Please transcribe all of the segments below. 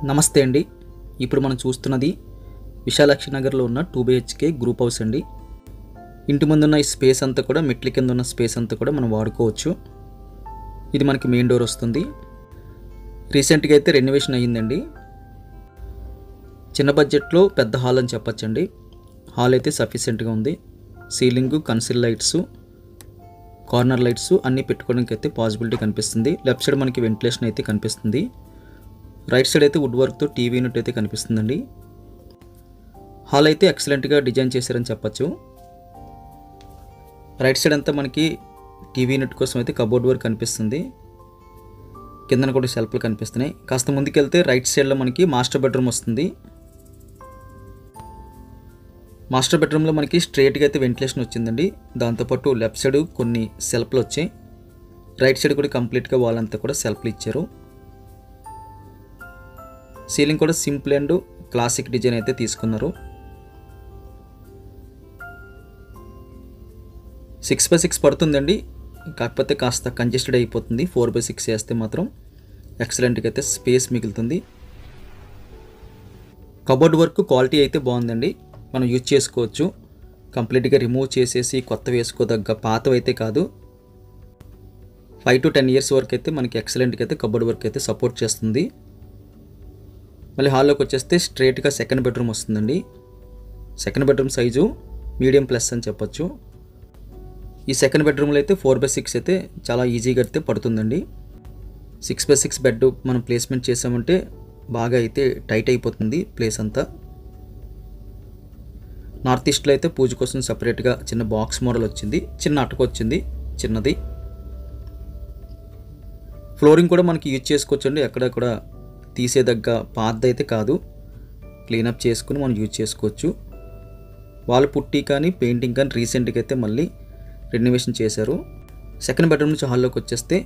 నమస్తే అండి. ఇప్పుడు మనం చూస్తున్నది విశాలాక్షి నగర్లో ఉన్న 2 BHK గ్రూప్ హౌస్ అండి. ఇంటి ముందున్న ఈ స్పేస్ అంతా కూడా మెట్ల కింద ఉన్న స్పేస్ అంతా కూడా మనం వాడుకోవచ్చు. ఇది మనకి మెయిన్ డోర్ వస్తుంది. రీసెంట్గా అయితే రెనోవేషన్ అయ్యిందండి. చిన్న బడ్జెట్లో పెద్ద హాల్ అని చెప్పొచ్చండి. హాల్ అయితే సఫిషియెంట్గా ఉంది. సీలింగ్, కన్సిల్ లైట్స్, కార్నర్ లైట్స్ అన్నీ పెట్టుకోవడానికి అయితే పాసిబిలిటీ కనిపిస్తుంది. లెఫ్ట్ సైడ్ మనకి వెంటిలేషన్ అయితే కనిపిస్తుంది. రైట్ సైడ్ అయితే వుడ్ వర్క్తో టీవీ యూనిట్ అయితే కనిపిస్తుందండి. హాల్ అయితే ఎక్సలెంట్గా డిజైన్ చేశారని చెప్పచ్చు. రైట్ సైడ్ అంతా మనకి టీవీ యూనిట్ కోసం అయితే కబోర్డ్ వర్క్ కనిపిస్తుంది. కిందన కూడా షెల్ఫ్లు కనిపిస్తున్నాయి. కాస్త ముందుకెళ్తే రైట్ సైడ్లో మనకి మాస్టర్ బెడ్రూమ్ వస్తుంది. మాస్టర్ బెడ్రూమ్లో మనకి స్ట్రైట్గా అయితే వెంటిలేషన్ వచ్చిందండి. దాంతోపాటు లెఫ్ట్ సైడ్ కొన్ని షెల్ఫ్లు వచ్చాయి. రైట్ సైడ్ కూడా కంప్లీట్గా వాల్ అంతా కూడా షెల్ఫ్లు ఇచ్చారు. సీలింగ్ కూడా సింపుల్ అండ్ క్లాసిక్ డిజైన్ అయితే తీసుకున్నారు. 6x6 పడుతుందండి. కాకపోతే కాస్త కంజెస్టెడ్ అయిపోతుంది. 4x6 వేస్తే మాత్రం ఎక్సలెంట్గా అయితే స్పేస్ మిగులుతుంది. కబోర్డ్ వర్క్ క్వాలిటీ అయితే బాగుందండి. మనం యూజ్ చేసుకోవచ్చు. కంప్లీట్గా రిమూవ్ చేసేసి కొత్త వేసుకోదగ్గ పాతవి అయితే కాదు. 5 to 10 years వరకు అయితే మనకి ఎక్సలెంట్గా అయితే కబోర్డ్ వర్క్ అయితే సపోర్ట్ చేస్తుంది. మళ్ళీ హాల్లోకి వచ్చేస్తే స్ట్రైట్గా సెకండ్ బెడ్రూమ్ వస్తుందండి. Second bedroom size medium plus అని చెప్పొచ్చు. ఈ సెకండ్ బెడ్రూమ్లో అయితే 4x6 అయితే చాలా ఈజీగా అయితే పడుతుందండి. 6x6 బెడ్ మనం ప్లేస్మెంట్ చేసామంటే బాగా అయితే టైట్ అయిపోతుంది ప్లేస్ అంతా. నార్త్ ఈస్ట్లో అయితే పూజ కోసం సపరేట్గా చిన్న బాక్స్ మోడల్ వచ్చింది. చిన్న అటక వచ్చింది చిన్నది. ఫ్లోరింగ్ కూడా మనకి యూజ్ చేసుకోవచ్చండి. ఎక్కడ కూడా తీసేదగ్గ పాత్ అయితే కాదు. క్లీనప్ చేసుకుని మనం యూజ్ చేసుకోవచ్చు. వాల్ పుట్టి కానీ పెయింటింగ్ కానీ రీసెంట్గా అయితే మళ్ళీ రెనోవేషన్ చేశారు. సెకండ్ బెడ్రూమ్ నుంచి హాల్లోకి వచ్చేస్తే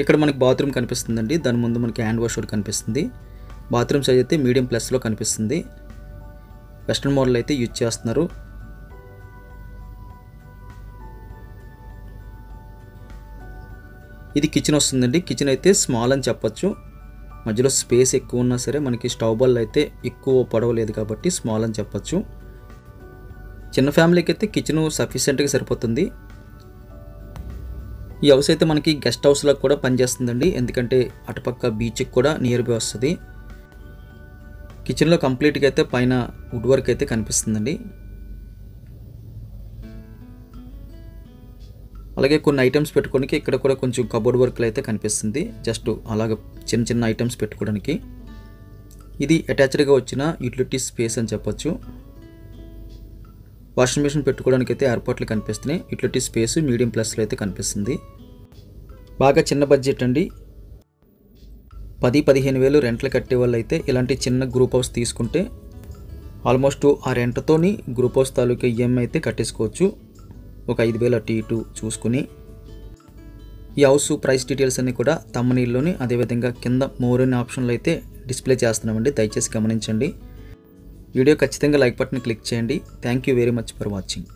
ఇక్కడ మనకి బాత్రూమ్ కనిపిస్తుందండి. దాని ముందు మనకి హ్యాండ్ వాష్ కూడా కనిపిస్తుంది. బాత్రూమ్ సైజ్ అయితే మీడియం ప్లస్లో కనిపిస్తుంది. వెస్ట్రన్ మోడల్ అయితే యూజ్ చేస్తున్నారు. ఇది కిచెన్ వస్తుందండి. కిచెన్ అయితే స్మాల్ అని చెప్పొచ్చు. మధ్యలో స్పేస్ ఎక్కువ ఉన్నా సరే మనకి స్టవ్ బల్ అయితే ఎక్కువ పొడవలేదు కాబట్టి స్మాల్ అని చెప్పొచ్చు. చిన్న ఫ్యామిలీకి అయితే కిచెన్ సఫిషియెంట్గా సరిపోతుంది. ఈ హౌస్ అయితే మనకి గెస్ట్ హౌస్లో కూడా పనిచేస్తుందండి. ఎందుకంటే అటుపక్క బీచ్కి కూడా నియర్ బై వస్తుంది. కిచెన్లో కంప్లీట్గా అయితే పైన వుడ్ వర్క్ అయితే కనిపిస్తుందండి. అలాగే కొన్ని ఐటమ్స్ పెట్టుకోవడానికి ఇక్కడ కూడా కొంచెం కబోర్డ్ వర్క్లు అయితే కనిపిస్తుంది. జస్ట్ అలాగ చిన్న చిన్న ఐటమ్స్ పెట్టుకోవడానికి. ఇది అటాచ్డ్గా వచ్చిన యూటిలిటీ స్పేస్ అని చెప్పొచ్చు. వాషింగ్ మిషన్ పెట్టుకోవడానికి అయితే ఏర్పాట్లు కనిపిస్తున్నాయి. యూటిలిటీ స్పేస్ మీడియం ప్లస్లో అయితే కనిపిస్తుంది. బాగా చిన్న బడ్జెట్ అండి. 10-15 వేలు రెంట్లు కట్టే వాళ్ళు అయితే ఇలాంటి చిన్న గ్రూప్ హౌస్ తీసుకుంటే ఆల్మోస్ట్ ఆ రెంట్తోని గ్రూప్ హౌస్ తాలూకా ఈఎంఐ అయితే కట్టేసుకోవచ్చు. ఒక 5,000 అటు ఇటు చూసుకుని. ఈ హౌస్ ప్రైస్ డీటెయిల్స్ అన్నీ కూడా తమ్మనీళ్ళలోని అదేవిధంగా కింద మోర్ అనే ఆప్షన్లో అయితే డిస్ప్లే చేస్తున్నామండి. దయచేసి గమనించండి. వీడియో ఖచ్చితంగా లైక్ బటన్ క్లిక్ చేయండి. Thank you very much for watching.